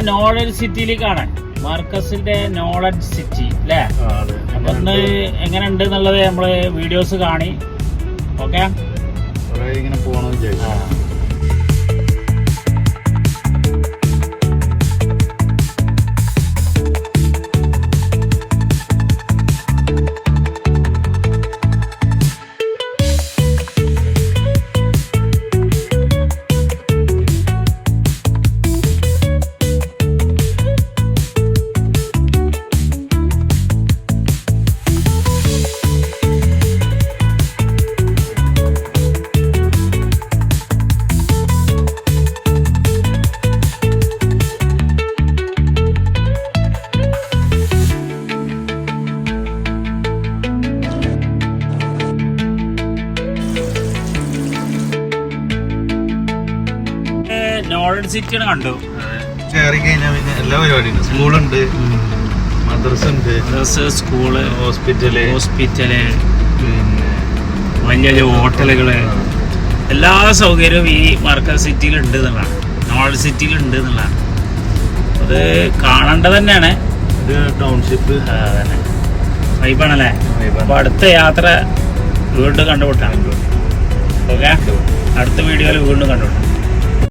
Knowledge സിറ്റിയിലേക്കാണ്, മാർക്കസിന്റെ knowledge city അല്ലേ? അപ്പൊ ഒന്ന് എങ്ങനെ ഉണ്ട് എന്നുള്ളത് നമ്മള് വീഡിയോസ് കാണി. ഓക്കെ, ഇങ്ങനെ പോണെന്ന് വിചാരിച്ചു. നോളജ് സിറ്റിയാണ് കണ്ടു. കയറി കഴിഞ്ഞാൽ പിന്നെ എല്ലാ പരിപാടിയും സ്കൂളുണ്ട്, മദ്രസ ഉണ്ട്, സ്കൂള്, ഹോസ്പിറ്റല്, പിന്നെ വലിയ വലിയ ഹോട്ടലുകള്, എല്ലാ സൗകര്യവും ഈ മാർക്കസ് സിറ്റിയിൽ ഉണ്ട് എന്നുള്ളതാണ്, നോളജ് സിറ്റിയിൽ ഉണ്ട് എന്നുള്ളതാണ്. അത് കാണേണ്ടത് തന്നെയാണ്. ഒരു ടൗൺഷിപ്പ് തന്നെ വൈബാണല്ലേ. അപ്പൊ അടുത്ത യാത്ര വീണ്ടും കണ്ടുപിട്ടാണ്. ഓക്കെ, അടുത്ത വീഡിയോയിൽ വീണ്ടും കണ്ടുപിട്ടാം.